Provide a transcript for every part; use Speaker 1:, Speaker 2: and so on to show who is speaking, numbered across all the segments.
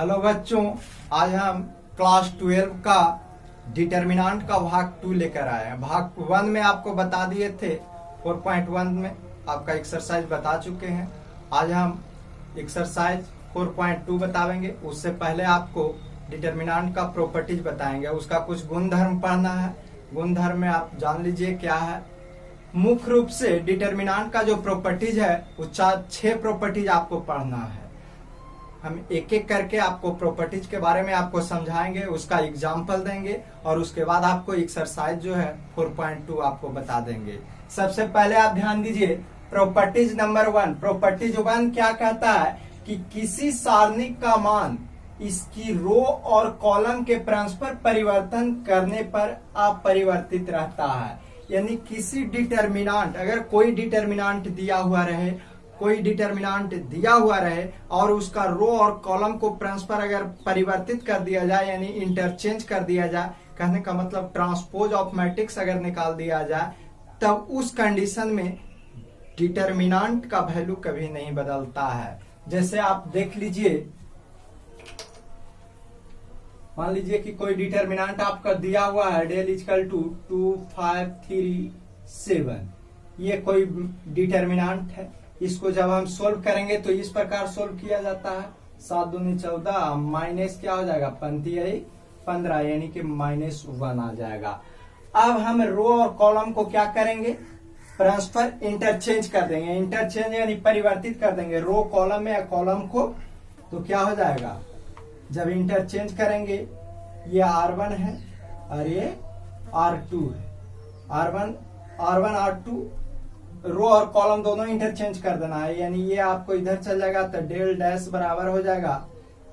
Speaker 1: Hello बच्चों, आज हम क्लास 12 का डिटर्मिनेंट का भाग 2 लेकर आए हैं। भाग 1 में आपको बता दिए थे, 4.1 में आपका एक्सरसाइज बता चुके हैं। आज हम एक्सरसाइज 4.2 बतावेंगे। उससे पहले आपको डिटर्मिनेंट का प्रॉपर्टीज बताएंगे, उसका कुछ गुणधर्म पढ़ना है। गुणधर्म में आप जान लीजिए क्या है। मुख्य रूप से डिटर्मिनेंट का जो प्रॉपर्टीज है वो 6 प्रॉपर्टीज आपको पढ़ना है। हम एक एक करके आपको प्रॉपर्टीज के बारे में आपको समझाएंगे, उसका एग्जाम्पल देंगे और उसके बाद आपको एक्सरसाइज जो है 4.2 आपको बता देंगे। सबसे पहले आप ध्यान दीजिए, प्रॉपर्टीज नंबर 1। प्रॉपर्टीज 1 क्या कहता है कि किसी सारणी का मान इसकी रो और कॉलम के परस्पर परिवर्तन करने पर अपरिवर्तित रहता है। यानी किसी डिटर्मिनेंट, अगर कोई डिटर्मिनेंट दिया हुआ रहे और उसका रो और कॉलम को परस्पर अगर परिवर्तित कर दिया जाए, यानी इंटरचेंज कर दिया जाए, कहने का मतलब ट्रांसपोज ऑफ मैट्रिक्स अगर निकाल दिया जाए, तब उस कंडीशन में डिटर्मिनेंट का वैल्यू कभी नहीं बदलता है। जैसे आप देख लीजिए, मान लीजिए कि कोई डिटर्मिनेंट आपका दिया हुआ है, डेल इक्वल टू 2, 5, 3, 7। ये कोई डिटर्मिनेंट है। इसको जब हम सोल्व करेंगे तो इस प्रकार सोल्व किया जाता है। 7 दूनी 14 माइनस क्या हो जाएगा, 15 यानी कि -1 आ जाएगा। अब हम रो और कॉलम को क्या करेंगे, परस्पर इंटरचेंज कर देंगे। इंटरचेंज यानी परिवर्तित कर देंगे रो कॉलम में या कॉलम को। तो क्या हो जाएगा, जब इंटरचेंज करेंगे, ये R1 है और ये R2 है। R1 R2 रो और कॉलम दोनों इंटरचेंज कर देना है, यानी ये आपको इधर चल जाएगा तो डेल डैश बराबर हो जाएगा,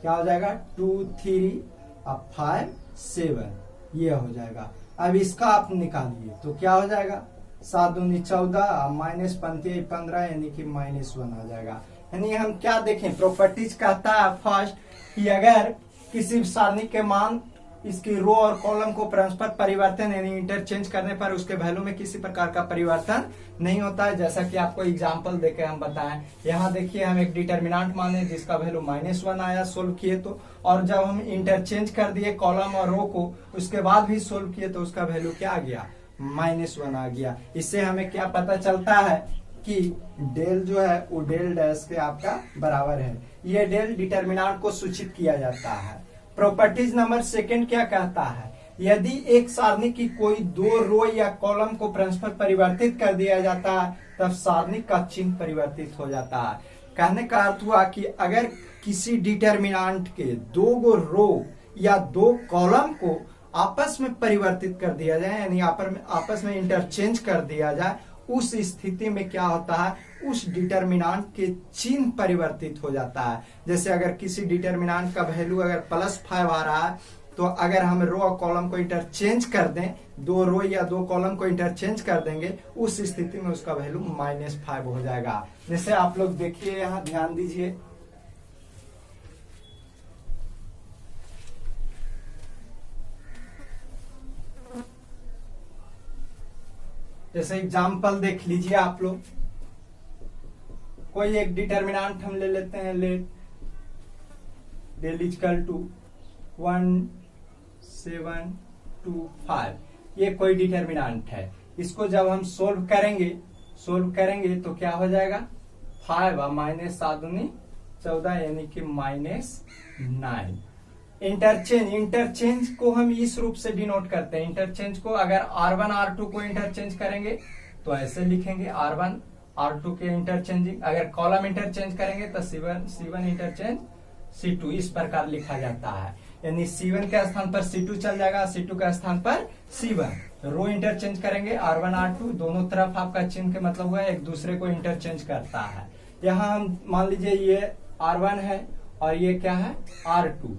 Speaker 1: क्या हो जाएगा, 2, 3 और 5, 7 ये हो जाएगा। अब इसका आप निकालिए तो क्या हो जाएगा, 7 दूनी 14 माइनस 15 यानी कि -1 आ जाएगा। यानी हम क्या देखें, प्रॉपर्टीज कहता है फर्स्ट कि अगर किसी सारणी के मान इसकी रो और कॉलम को परस्पर परिवर्तन यानी इंटरचेंज करने पर उसके वैल्यू में किसी प्रकार का परिवर्तन नहीं होता है। जैसा कि आपको एग्जांपल देके हम बताएं, यहाँ देखिए हम एक डिटर्मिनेंट माने जिसका वैल्यू -1 आया, सोल्व किए तो, और जब हम इंटरचेंज कर दिए कॉलम और रो को, उसके बाद भी सोल्व किए तो उसका वैल्यू क्या आ गया, -1 आ गया। इससे हमें क्या पता चलता है कि डेल जो है वो डेल डैश के आपका बराबर है। ये डेल डिटर्मिनेंट को सूचित किया जाता है। प्रॉपर्टीज नंबर 2 क्या कहता है, यदि एक सारणी की कोई 2 रो या कॉलम को परस्पर परिवर्तित कर दिया जाता है तब सारणी का चिन्ह परिवर्तित हो जाता है। कहने का अर्थ हुआ कि अगर किसी डिटर्मिनेंट के 2 रो या 2 कॉलम को आपस में परिवर्तित कर दिया जाए, यानी आपस में इंटरचेंज कर दिया जाए, उस स्थिति में क्या होता है, उस डिटर्मिनेंट के चिन्ह परिवर्तित हो जाता है। जैसे अगर किसी डिटर्मिनेंट का वैल्यू अगर +5 आ रहा है, तो अगर हम रो और कॉलम को इंटरचेंज कर दें, 2 रो या 2 कॉलम को इंटरचेंज कर देंगे, उस स्थिति में उसका वैल्यू -5 हो जाएगा। जैसे आप लोग देखिए, यहाँ ध्यान दीजिए, जैसे एग्जाम्पल देख लीजिए आप लोग, कोई एक डिटर्मिनेंट हम ले लेते हैं, डेल इक्वल टू 1, 7, 2, 5। ये कोई डिटर्मिनेंट है। इसको जब हम सोल्व करेंगे तो क्या हो जाएगा, 5 और -7 दूनी 14 यानी कि -9। इंटरचेंज को हम इस रूप से डिनोट करते हैं। इंटरचेंज को अगर R1 R2 को इंटरचेंज करेंगे तो ऐसे लिखेंगे, R1 R2 के इंटरचेंजिंग। अगर कॉलम इंटरचेंज करेंगे तो C1 इंटरचेंज C2, इस प्रकार लिखा जाता है। यानी C1 के स्थान पर C2 चल जाएगा, C2 के स्थान पर C1। रो इंटरचेंज करेंगे, R1 R2 दोनों तरफ आपका चिन्ह के मतलब हुआ एक दूसरे को इंटरचेंज करता है। यहाँ हम मान लीजिए ये R1 है और ये क्या है, R2।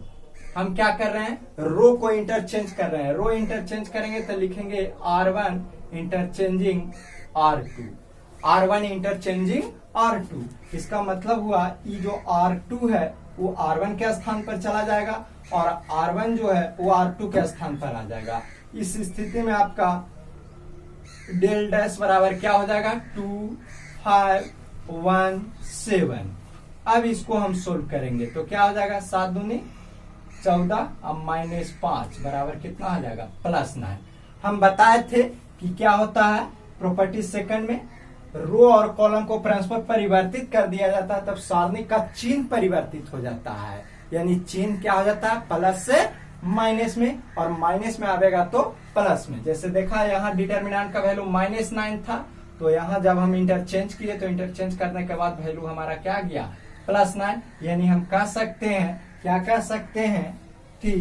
Speaker 1: हम क्या कर रहे हैं, रो को इंटरचेंज कर रहे हैं। रो इंटरचेंज करेंगे तो लिखेंगे R1 interchanging R2, R1 interchanging R2। इसका मतलब हुआ ये जो R2 है वो R1 के स्थान पर चला जाएगा और R1 जो है वो R2 के स्थान पर आ जाएगा। इस स्थिति में आपका डेल डैश बराबर क्या हो जाएगा, 2, 5, 1, 7। अब इसको हम सोल्व करेंगे तो क्या हो जाएगा, 7 दूनी 14 अब -5 बराबर कितना आ जाएगा +9। हम बताए थे कि क्या होता है प्रॉपर्टी सेकंड में, रो और कॉलम को परस्पर परिवर्तित कर दिया जाता है तब सारणी का चिन्ह परिवर्तित हो जाता है, यानी चिन्ह क्या हो जाता है प्लस से माइनस में, और माइनस में आवेगा तो प्लस में। जैसे देखा यहाँ डिटर्मिनेंट का वैल्यू -9 था, तो यहाँ जब हम इंटरचेंज किए तो इंटरचेंज करने के बाद वैल्यू हमारा क्या गया +9, यानी हम कह सकते हैं क्या कह सकते हैं कि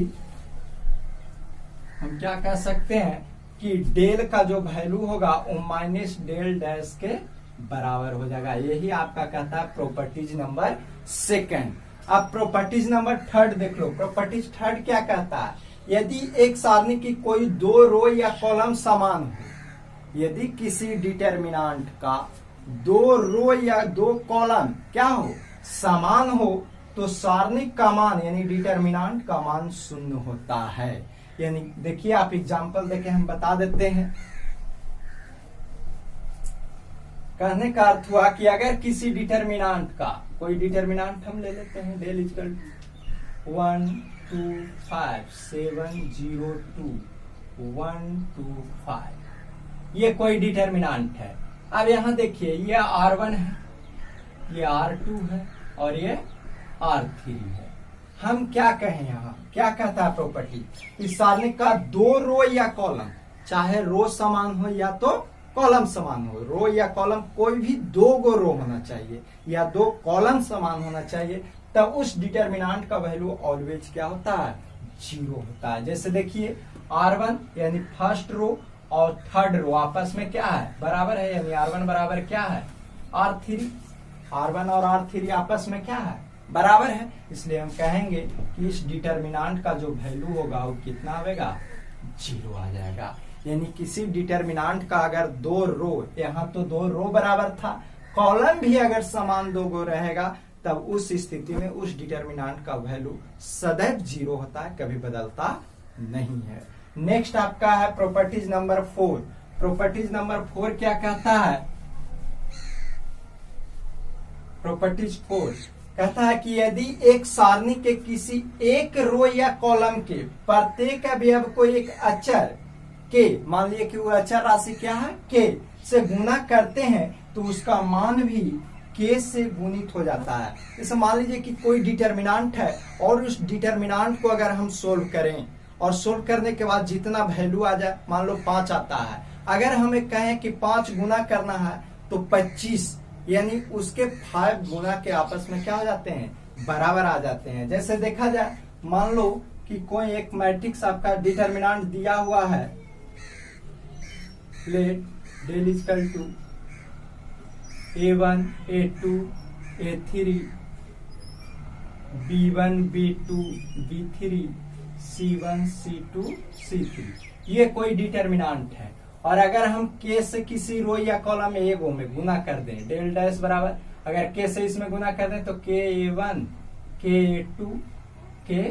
Speaker 1: हम क्या कह सकते हैं कि डेल का जो वैल्यू होगा वो माइनस डेल डैश के बराबर हो जाएगा। यही आपका कहता है प्रॉपर्टीज नंबर सेकंड। अब प्रॉपर्टीज नंबर थर्ड देख लो। प्रॉपर्टीज थर्ड क्या कहता है, यदि एक सारणी की कोई दो रो या कॉलम समान हो, यदि किसी डिटर्मिनेंट का दो रो या दो कॉलम क्या हो समान हो, तो सारणी का मान यानी डिटर्मिनेंट का मान 0 होता है। यानी देखिए आप एग्जांपल देके हम बता देते हैं। कहने का अर्थ हुआ कि अगर किसी डिटर्मिनेंट का कोई डिटर्मिनेंट हम ले लेते हैं, डेल इक्वल 1 2 5 7 0 2 1 2 5, ये कोई डिटर्मिनेंट है। अब यहां देखिए ये R1 है, ये R2 है और ये R3 है। हम क्या कहें यहाँ क्या कहता है प्रॉपर्टी, इस सारणी का दो रो या कॉलम, चाहे रो समान हो या तो कॉलम समान हो, रो या कॉलम कोई भी दो गो रो होना चाहिए या दो कॉलम समान होना चाहिए, तब उस डिटर्मिनेंट का वैल्यू ऑलवेज क्या होता है 0 होता है। जैसे देखिए R1 यानी फर्स्ट रो और थर्ड रो आपस में क्या है बराबर है, यानी R1 बराबर क्या है R3, R1 और R3 आपस में क्या है बराबर है, इसलिए हम कहेंगे कि इस डिटर्मिनेंट का जो वैल्यू होगा वो कितना आएगा 0 आ जाएगा। यानी किसी डिटर्मिनेंट का अगर दो रो, यहाँ तो दो रो बराबर था, कॉलम भी अगर समान दो गो रहेगा, तब उस स्थिति में उस डिटर्मिनेंट का वैल्यू सदैव 0 होता है, कभी बदलता नहीं है। नेक्स्ट आपका है प्रॉपर्टीज नंबर 4। प्रॉपर्टीज नंबर 4 क्या कहता है, प्रॉपर्टीज 4 कहता है कि यदि एक सारणी के किसी एक रो या कॉलम के प्रत्येक अवयव को एक अचर के, मान लिया कि वो अचर राशि क्या है के से गुना करते हैं, तो उसका मान भी के से गुणित हो जाता है। जैसे मान लीजिए कि कोई डिटर्मिनेंट है और उस डिटर्मिनेंट को अगर हम सोल्व करें और सोल्व करने के बाद जितना वैल्यू आ जाए, मान लो 5 आता है, अगर हमें कहें कि 5 गुना करना है तो 25, यानी उसके 5 गुना के आपस में क्या हो जाते हैं बराबर आ जाते हैं। जैसे देखा जाए, मान लो कि कोई एक मैट्रिक्स आपका डिटर्मिनेंट दिया हुआ है, late del equal to A1 A2 A3 B1 B2 B3 C1 C2 C3, ये कोई डिटर्मिनेंट है। और अगर हम के से किसी रो या कॉलम में एक में गुना कर दें, डेल डैश बराबर, अगर के से इसमें गुना कर दें तो के A1 के A2 के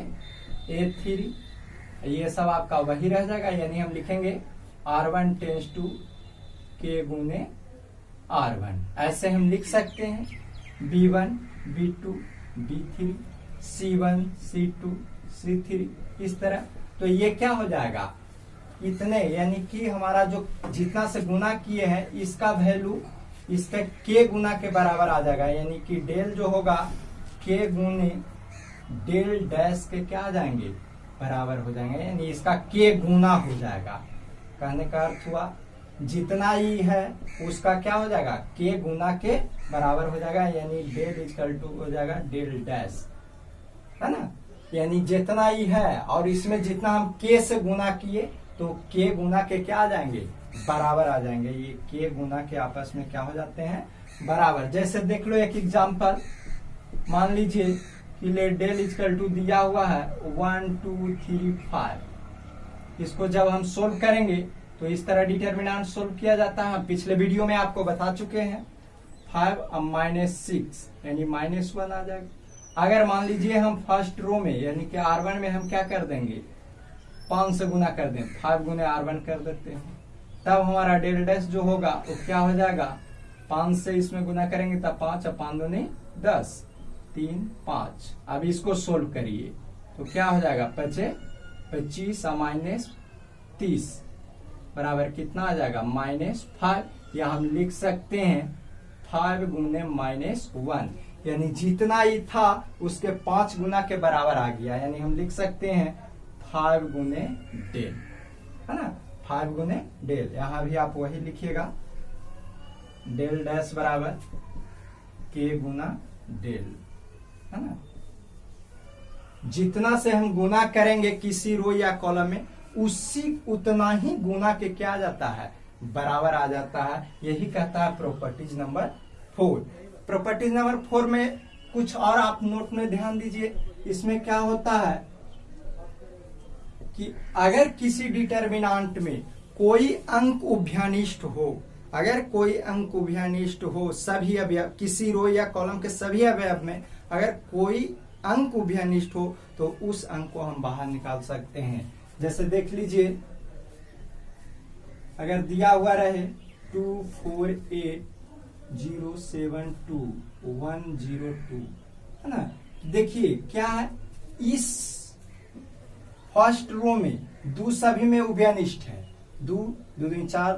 Speaker 1: A3, ये सब आपका वही रह जाएगा। यानी हम लिखेंगे R1 टेंस टू के गुने R1, ऐसे हम लिख सकते हैं B1 B2 B3 C1 C2 C3 इस तरह। तो ये क्या हो जाएगा इतने, यानी कि हमारा जो जितना से गुना किए हैं इसका वैल्यू इसका के गुना के बराबर आ जाएगा, यानी कि डेल जो होगा के गुने डेल डैश के क्या आ जाएंगे बराबर हो जाएंगे, यानी इसका के गुना हो जाएगा। कहने का अर्थ हुआ जितना ही है उसका क्या हो जाएगा के गुना के बराबर हो जाएगा, यानी डेल इक्वल टू हो जाएगा डेल डैश, है ना। यानी जितना ही है और इसमें जितना हम के से गुना किए तो के गुना के क्या आ जाएंगे बराबर आ जाएंगे, ये के गुना के आपस में क्या हो जाते हैं बराबर। जैसे देख लो एक एग्जांपल, मान लीजिए कि डेल इक्वल टू दिया हुआ है 1 2 3 5, इसको जब हम सोल्व करेंगे तो इस तरह डिटर्मिनेंट सोल्व किया जाता है। पिछले वीडियो में आपको बता चुके हैं। 5 अब -6 यानी -1 आ जाएगा। अगर मान लीजिए हम फर्स्ट रो में यानी कि R1 में हम क्या कर देंगे 5 से गुना कर दें, 5 गुने R1 कर देते हैं, तब हमारा डेल डैश जो होगा वो क्या हो जाएगा 5 से इसमें गुना करेंगे तब 5 और 5 दूनी 10 3 5। अब इसको सोल्व करिए तो क्या हो जाएगा 25 माइनस 30 बराबर कितना आ जाएगा -5, या हम लिख सकते हैं 5 गुने -1, यानी जितना ही था उसके 5 गुना के बराबर आ गया, यानी हम लिख सकते हैं 5 गुने डेल, है ना, 5 गुने डेल। यहां भी आप वही लिखिएगा, डेल डैश बराबर के गुना डेल, है ना। जितना से हम गुना करेंगे किसी रो या कॉलम में, उतना ही गुना के क्या आ जाता है, बराबर आ जाता है। यही कहता है प्रॉपर्टीज नंबर 4। प्रॉपर्टीज नंबर 4 में कुछ और आप नोट में ध्यान दीजिए। इसमें क्या होता है कि अगर किसी डिटर्मिनांट में कोई अंक उभयानिष्ठ हो, अगर कोई अंक उभयानिष्ठ हो, सभी अवयव किसी रो या कॉलम के सभी अवयव में अगर कोई अंक उभयानिष्ठ हो तो उस अंक को हम बाहर निकाल सकते हैं। जैसे देख लीजिए, अगर दिया हुआ रहे 248072102, है ना, देखिए क्या है, इस फर्स्ट रो में दो सभी में उभयानिष्ठ है, 2 2 3 4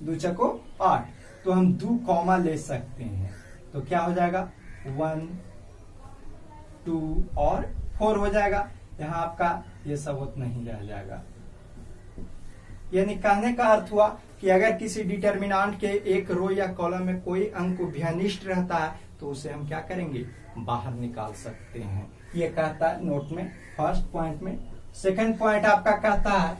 Speaker 1: 2 चको 8, तो हम 2 कॉमा ले सकते हैं, तो क्या हो जाएगा 1 2 और 4 हो जाएगा। यहाँ आपका ये सबूत नहीं रह जाएगा। यानी कहने का अर्थ हुआ कि अगर किसी डिटर्मिनांट के एक रो या कॉलम में कोई अंक उभयानिष्ठ रहता है तो उसे हम क्या करेंगे, बाहर निकाल सकते हैं। ये कहता है नोट में फर्स्ट पॉइंट में। सेकंड पॉइंट आपका कहता है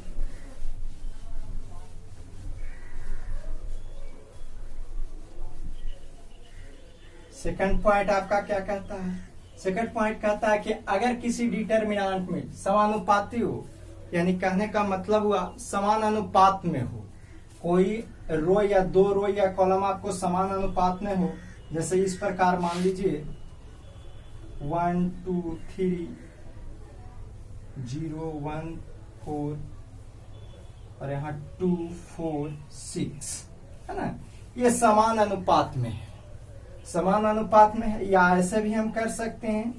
Speaker 1: सेकंड पॉइंट आपका क्या कहता है, सेकंड पॉइंट कहता है कि अगर किसी डिटर्मिनांट में समानुपाती हो, यानी कहने का मतलब हुआ समान अनुपात में हो, कोई रो या दो रो या कॉलम आपको समान अनुपात में हो, जैसे इस प्रकार मान लीजिए 1 2 3 0 1 4 और यहाँ 2 4 6, है ना, ये समान अनुपात में है, समान अनुपात में है। या ऐसे भी हम कर सकते हैं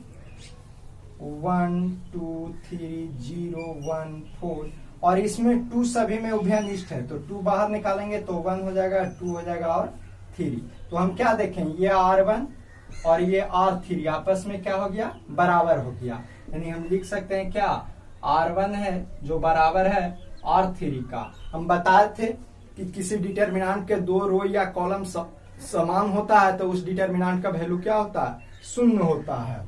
Speaker 1: 1 2 3 0 1 4 और इसमें 2 सभी में उभयानिष्ठ है, तो 2 बाहर निकालेंगे तो 1 हो जाएगा, 2 हो जाएगा और 3। तो हम क्या देखें, ये R1 और ये R3 आपस में क्या हो गया, बराबर हो गया। यानी हम लिख सकते हैं क्या, R1 है जो बराबर है R3 का। हम बताए थे कि किसी डिटर्मिनांट के दो रो या कॉलम समान होता है तो उस डिटर्मिनांट का वैल्यू क्या होता है, 0 होता है।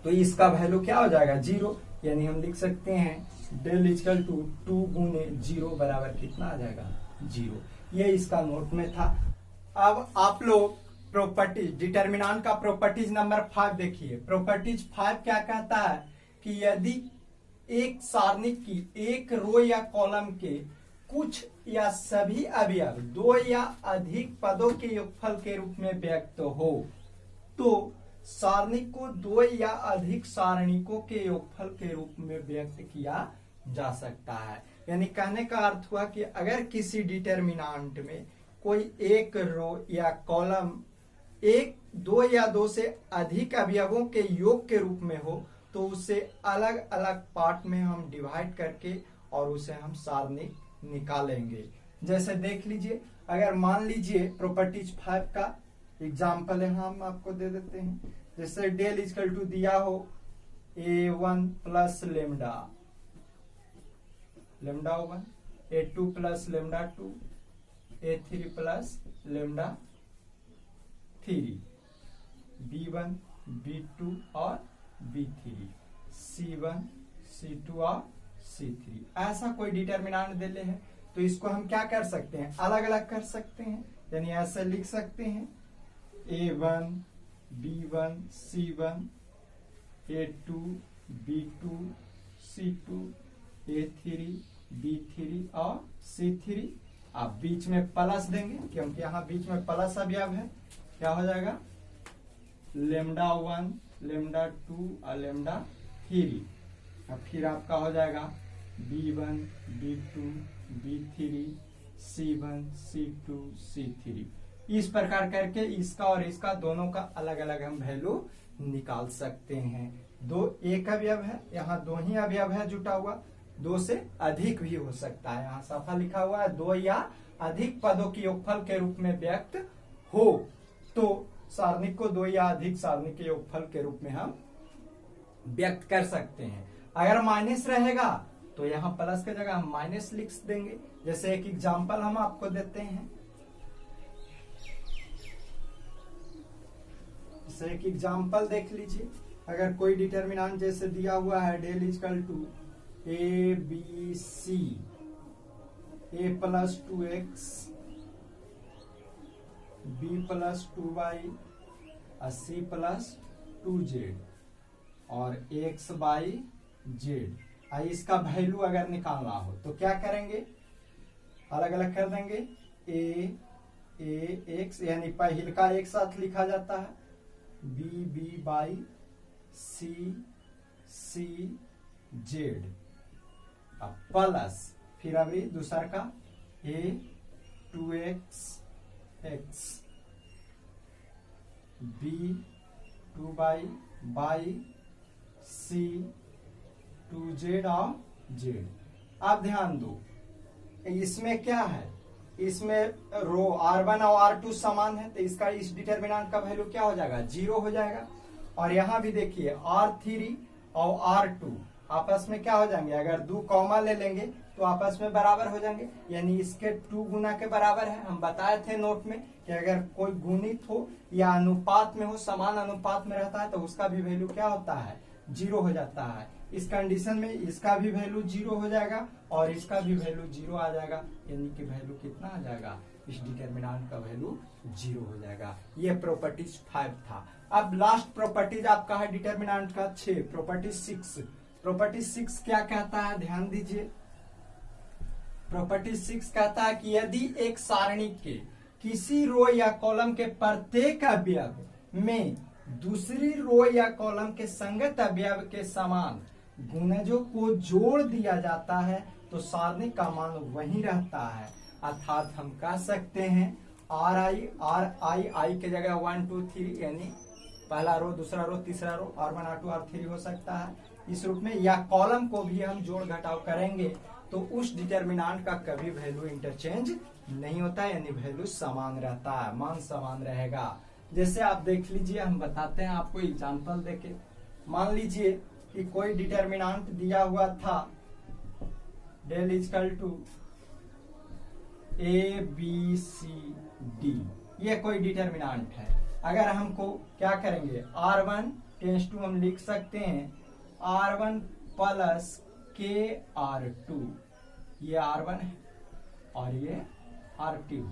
Speaker 1: तो इसका वैल्यू क्या हो जाएगा, 0। यानी हम लिख सकते हैं डेल इक्वल टू 2 गुने 0 बराबर कितना आ जाएगा, 0। ये इसका नोट में था। अब आप लोग प्रॉपर्टीज, डिटर्मिनांट का प्रॉपर्टीज नंबर 5 देखिए। प्रॉपर्टीज 5 क्या कहता है कि यदि एक सारणी की एक रो या कॉलम के कुछ या सभी अवयव 2 या अधिक पदों के योगफल के रूप में व्यक्त हो तो सारणी को 2 या अधिक सारणिकों के योगफल के रूप में व्यक्त किया जा सकता है। यानी कहने का अर्थ हुआ कि अगर किसी डिटर्मिनांट में कोई एक रो या कॉलम 1 2 या 2 से अधिक अवयवों के योग के रूप में हो तो उसे अलग अलग पार्ट में हम डिवाइड करके और उसे हम सारणी निकालेंगे। जैसे देख लीजिए, अगर मान लीजिए प्रॉपर्टीज 5 का एग्जाम्पल यहाँ हम आपको दे देते हैं। जैसे डेल इक्वल टू दिया हो A1 plus lambda, lambda 1, A2 plus lambda 2, A3 plus lambda 3, B1 B2 और B3, C1 C2 और C3। ऐसा कोई डिटर्मिनांट दे ले है तो इसको हम क्या कर सकते हैं, अलग अलग कर सकते हैं। यानी ऐसे लिख सकते हैं A1 B1 C1, A2 B2 C2, A3 B3 और C3। आप बीच में प्लस देंगे क्योंकि यहाँ बीच में प्लस अवयव है, क्या हो जाएगा लेमडा 1 लेमडा 2 और लेमडा 3। अब फिर आपका हो जाएगा B1 B2 B3 C1 C2 C3। इस प्रकार करके इसका और इसका दोनों का अलग अलग हम वैल्यू निकाल सकते हैं। दो एक अवयव है, यहाँ दो ही अवयव है जुटा हुआ, दो से अधिक भी हो सकता है। यहाँ सफल लिखा हुआ है, दो या अधिक पदों की योगफल के रूप में व्यक्त हो, तो सारणिक को दो या अधिक सारणिक के योगफल के रूप में हम व्यक्त कर सकते हैं। अगर माइनस रहेगा तो यहाँ प्लस के जगह हम माइनस लिख देंगे। जैसे एक एग्जाम्पल हम आपको देते हैं, जैसे एक एग्जाम्पल देख लीजिए। अगर कोई डिटर्मिनेंट जैसे दिया हुआ है del equal to A B C, A plus 2x, B plus 2y और सी प्लस 2z और x बाई जेड। इसका वैल्यू अगर निकालना हो तो क्या करेंगे, अलग अलग कर देंगे। ए एक्स यानी पहले का एक साथ लिखा जाता है, B B by C C Z plus फिर अभी दूसरा का A 2x X B 2y by C 2z और जेड। आप ध्यान दो, इसमें क्या है, इसमें रो R1 और R2 समान है, तो इसका इस डिटर्मिनेंट का वैल्यू क्या हो जाएगा, 0 हो जाएगा। और यहाँ भी देखिए R3 और R2 आपस में क्या हो जाएंगे, अगर दो कॉमा ले लेंगे तो आपस में बराबर हो जाएंगे, यानी इसके 2 गुना के बराबर है। हम बताए थे नोट में कि अगर कोई गुणित हो या अनुपात में हो, समान अनुपात में रहता है तो उसका भी वैल्यू क्या होता है, 0 हो जाता है। इस कंडीशन में इसका भी वैल्यू 0 हो जाएगा और इसका भी वैल्यू 0 आ जाएगा, यानी कि वैल्यू कितना आ जाएगा, इस डिटर्मिनेंट का वैल्यू 0 हो जाएगा। ये प्रॉपर्टीज 5 था। अब लास्ट प्रॉपर्टीज आपका है डिटर्मिनेंट का 6, प्रॉपर्टी 6। प्रॉपर्टी 6 क्या कहता है, ध्यान दीजिए। प्रॉपर्टी 6 कहता है कि यदि एक सारणी के किसी रो या कॉलम के प्रत्येक अवयव में दूसरी रो या कॉलम के संगत अवयव के समान गुणजों को जोड़ दिया जाता है तो सारणी का मान वही रहता है। अर्थात हम कह सकते हैं आई के जगह 1 2 3 यानी पहला रो दूसरा रो तीसरा रो R1 R2 R3 हो सकता है इस रूप में, या कॉलम को भी हम जोड़ घटाव करेंगे तो उस डिटर्मिनेंट का कभी वैल्यू इंटरचेंज नहीं होता, यानी वैल्यू समान रहता है, मान समान रहेगा। जैसे आप देख लीजिए, हम बताते हैं आपको एग्जांपल देके। मान लीजिए कि कोई डिटर्मिनेंट दिया हुआ था del equal to A B C D, ये कोई डिटर्मिनेंट है। अगर हमको क्या करेंगे, R1 टेंस टू हम लिख सकते हैं R1 प्लस के R2, ये R1 है और ये R2।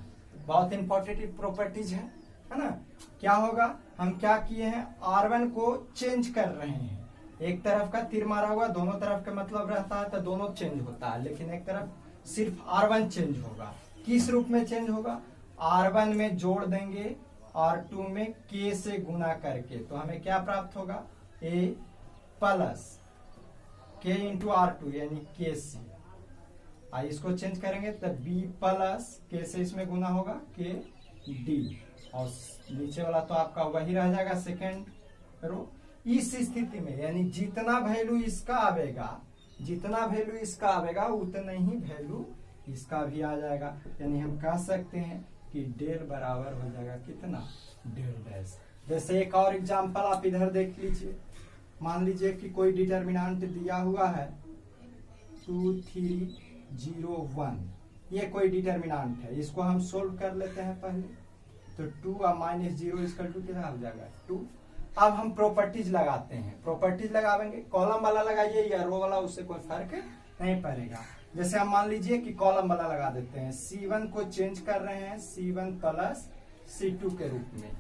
Speaker 1: बहुत इंपॉर्टेंट प्रॉपर्टीज है ना। क्या होगा, हम क्या किए हैं, R1 को चेंज कर रहे हैं। एक तरफ का तीर मारा हुआ, दोनों तरफ का मतलब रहता है तो दोनों चेंज होता है, लेकिन एक तरफ सिर्फ R1 चेंज होगा। किस रूप में चेंज होगा, R1 में जोड़ देंगे R2 में K से गुना करके, तो हमें क्या प्राप्त होगा, A plus K into R2 यानी KC। इसको चेंज करेंगे तो B प्लस K से इसमें गुना होगा K D, और नीचे वाला तो आपका वही रह जाएगा सेकेंड रो। इस स्थिति में यानी जितना वैल्यू इसका आवेगा उतना ही वैल्यू इसका भी आ जाएगा, यानी हम कह सकते हैं कि डेल बराबर हो जाएगा कितना, डेल डैश। जैसे एक और एग्जांपल आप इधर देख लीजिए। मान लीजिए कि कोई डिटर्मिनेंट दिया हुआ है 2 3 0 1, ये कोई डिटर्मिनेंट है, इसको हम सोल्व कर लेते हैं पहले। तो 2 और माइनस 0 इसका 2 कितना हो जाएगा 2। अब हम प्रॉपर्टीज लगाते हैं, प्रॉपर्टीज लगावेंगे, कॉलम वाला लगाइए या रो वाला, उससे कोई फर्क नहीं पड़ेगा। जैसे हम मान लीजिए कि कॉलम वाला लगा देते हैं, C1 को चेंज कर रहे हैं C1 प्लस C2 के रूप में,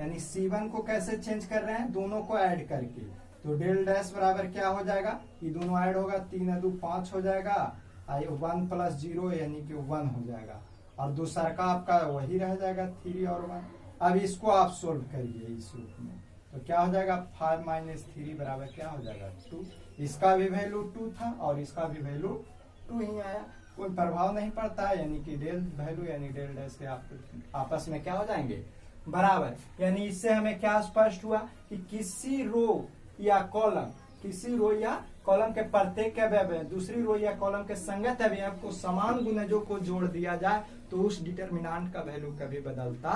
Speaker 1: यानी C1 को कैसे चेंज कर रहे हैं, दोनों को ऐड करके। तो डेल डैश बराबर क्या हो जाएगा, ये दोनों ऐड होगा, 3 2 5 हो जाएगा, 1 प्लस 0 यानी कि 1 हो जाएगा, और दूसरा का आपका वही रह जाएगा 3 और 1। अब इसको आप सोल्व करिए इस रूप में, तो क्या हो जाएगा 5 माइनस 3 बराबर क्या हो जाएगा 2। इसका भी वैल्यू 2 था और इसका भी वैल्यू 2 ही आया, कोई प्रभाव नहीं पड़ता है, यानी कि डेल वैल्यू यानी डेल डैश के आप आपस में क्या हो जाएंगे, बराबर, यानी इससे हमें क्या स्पष्ट हुआ कि किसी रो या कॉलम के प्रत्येक अवयव दूसरी रो या कॉलम के संगत अवयव को समान गुणजों को जोड़ दिया जाए तो उस डिटरमिनेंट का वैल्यू कभी बदलता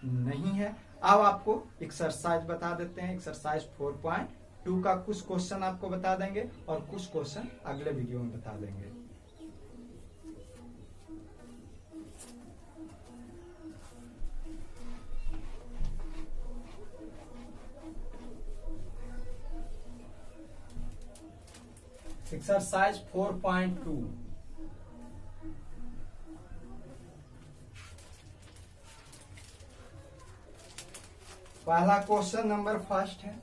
Speaker 1: नहीं है। अब आपको एक्सरसाइज बता देते हैं। एक्सरसाइज 4.2 का कुछ क्वेश्चन आपको बता देंगे और कुछ क्वेश्चन अगले वीडियो में बता देंगे। एक्सरसाइज 4.2 पहला क्वेश्चन नंबर फर्स्ट है,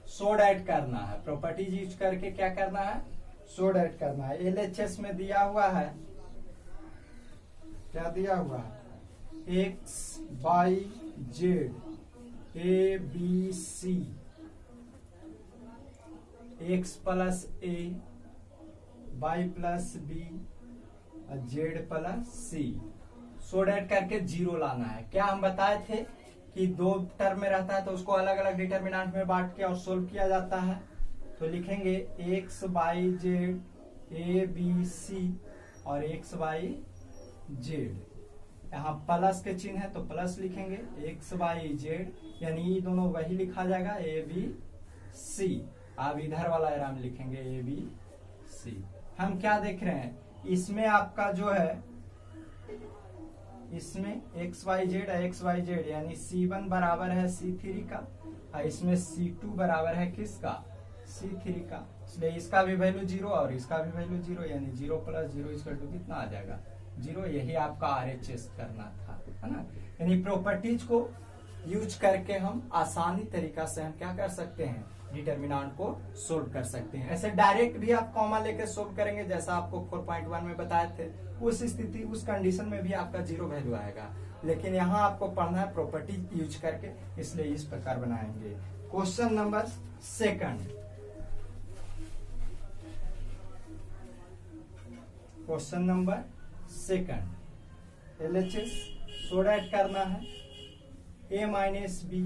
Speaker 1: सोड ऐड करना है। प्रॉपर्टीज यूज करके क्या करना है, सोड ऐड करना है। एलएचएस में दिया हुआ है, क्या दिया हुआ है, X Y Z A B C, X plus A Y plus B और जेड प्लस सी। सोड ऐड करके जीरो लाना है। क्या हम बताए थे कि दो टर्म में रहता है तो उसको अलग अलग डिटरमिनेंट में बांट के और सोल्व किया जाता है। तो लिखेंगे X Y Z A B C और एक्स वाई जेड। यहाँ प्लस के चिन्ह है तो प्लस लिखेंगे, एक्स वाई जेड, यानी ये दोनों वही लिखा जाएगा ए बी सी। आप इधर वाला आराम लिखेंगे ए बी सी। हम क्या देख रहे हैं, इसमें आपका जो है, इसमें एक्स वाई जेड यानी C1 बराबर है C3 का और इसमें C2 बराबर है किसका, C3 का। इसलिए इसका भी वैल्यू 0 और इसका भी वैल्यू 0, यानी 0 प्लस 0 इक्वल टू कितना आ जाएगा, 0। यही आपका RHS करना था, है ना। यानी प्रॉपर्टीज को यूज करके हम आसानी तरीका से हम क्या कर सकते हैं, डिटरमिनेंट को सोल्व कर सकते हैं। ऐसे डायरेक्ट भी आप कॉमा लेके सोल्व करेंगे, जैसा आपको 4.1 में बताए थे। उस स्थिति, उस कंडीशन में भी आपका 0 वैल्यू आएगा, लेकिन यहाँ आपको पढ़ना है प्रॉपर्टी यूज करके, इसलिए इस प्रकार बनाएंगे। Question number second, question number second, LHS सोड ऐड करना है। ए माइनस बी,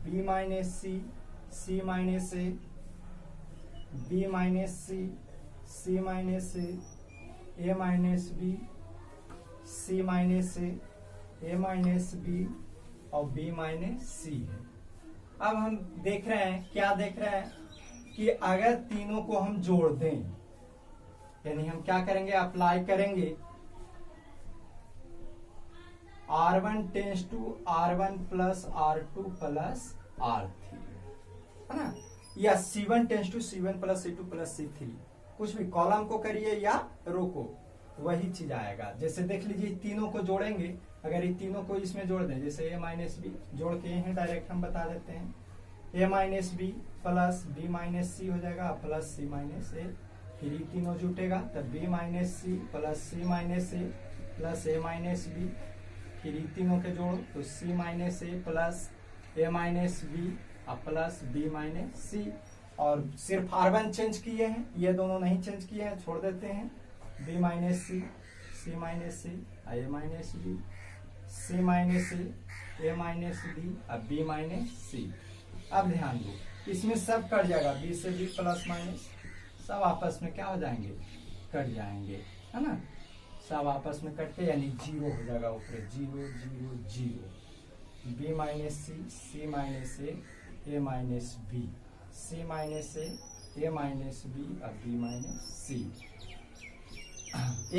Speaker 1: बी माइनस सी, सी माइनस ए, बी माइनस सी, सी माइनस ए माइनस बी, सी माइनस ए माइनस बी और बी माइनस सी है। अब हम देख रहे हैं, क्या देख रहे हैं कि अगर तीनों को हम जोड़ दें, यानी हम क्या करेंगे, अप्लाई करेंगे R1 tense to R1 plus R2 plus R3, है ना, या C1 tense to C1 plus C2 plus C3, कुछ भी कॉलम को करिए या रो को, वही चीज आएगा। जैसे देख लीजिए, तीनों को जोड़ेंगे, अगर ये तीनों को इसमें जोड़ दें, जैसे a माइनस बी जोड़ के हैं, डायरेक्ट हम बता देते हैं, a minus B plus B minus C हो जाएगा प्लस सी माइनस ए, फिर ये तीनों जुटेगा तब b minus C plus C minus A plus A minus B, फिर ये तीनों के जोड़ो तो c minus A plus A minus B plus B minus C. और सिर्फ R1 चेंज किए हैं, ये दोनों नहीं चेंज किए हैं, छोड़ देते हैं। बी माइनस सी, सी माइनस सी, ए माइनस बी, सी माइनस सी, ए माइनस बी और बी माइनस सी। अब ध्यान दो, इसमें सब कट जाएगा, बी से बी प्लस माइनस सब आपस में क्या हो जाएंगे, कट जाएंगे, है ना। सब आपस में कट के यानी 0 हो जाएगा ऊपर, 0 0 0। बी माइनस सी, सी माइनस ए माइनस बी, सी माइनस ए माइनस बी और बी माइनस सी।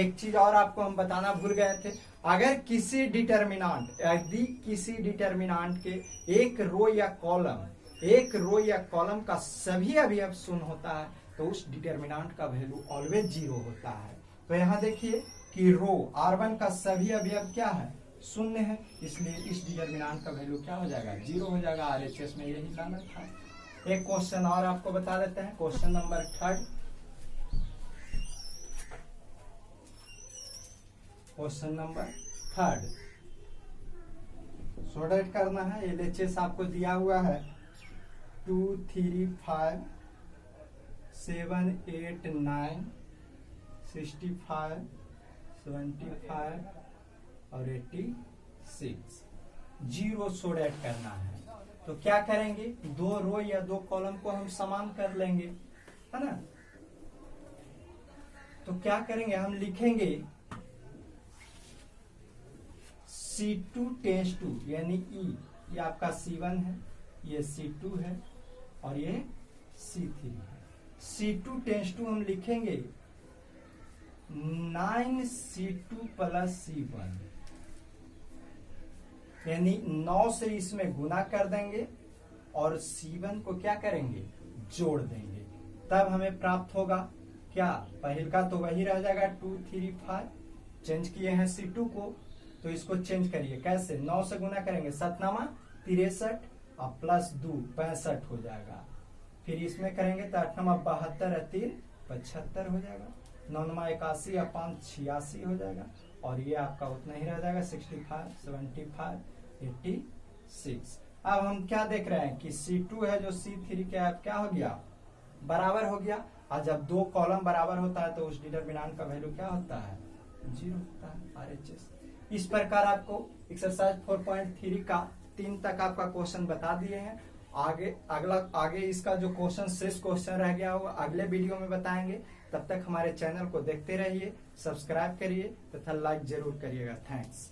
Speaker 1: एक चीज और आपको हम बताना भूल गए थे, अगर किसी डिटरमिनेंट, यदि किसी डिटरमिनेंट के एक रो या कॉलम का सभी अवयव शून्य होता है तो उस डिटरमिनेंट का वैल्यू ऑलवेज 0 होता है। तो यहाँ देखिए कि रो R1 का सभी अवयव क्या है, शून्य है, इसलिए इस डिटरमिनेंट का वैल्यू क्या हो जाएगा, 0 हो जाएगा। RHS में यही लाना था। एक क्वेश्चन और आपको बता देते हैं, question number third, question number third, sort out करना है। एलएचएस आपको दिया हुआ है 2 3 5 7 8 9 65 75 और 86। जीरो सो ऐड करना है। तो क्या करेंगे, 2 रो या 2 कॉलम को हम समान कर लेंगे, है ना। तो क्या करेंगे, हम लिखेंगे C2 टेंस टू, यानी E, ये आपका C1 है, ये C2 है और ये C3 है। C2 टेंस टू हम लिखेंगे 9C2 प्लस C1, यानी 9 से इसमें गुना कर देंगे और C1 को क्या करेंगे, जोड़ देंगे। तब हमें प्राप्त होगा क्या, पहले का तो वही रह जाएगा 2 3 5, चेंज किए हैं C2 को, तो इसको चेंज करिए कैसे, 9 से गुना करेंगे 7 नामा 63 और प्लस 2 65 हो जाएगा। फिर इसमें करेंगे तो 8 नामा 72 और 3 75 हो जाएगा, 9 नामा 81 और 5 86 हो जाएगा और ये आपका उतना ही रह जाएगा 65 75 86। अब हम क्या देख रहे हैं कि C2 है जो C3 के क्या हो गया, बराबर हो गया। और जब 2 कॉलम बराबर होता है तो उस डिटरमिनेंट का वैल्यू क्या होता है, 0 होता है, RHS। इस प्रकार आपको एक्सरसाइज 4.3 का 3 तक आपका क्वेश्चन बता दिए हैं। आगे इसका जो क्वेश्चन शेष क्वेश्चन रह गया होगा अगले वीडियो में बताएंगे। तब तक हमारे चैनल को देखते रहिए, सब्सक्राइब करिए तथा लाइक जरूर करिएगा। थैंक्स।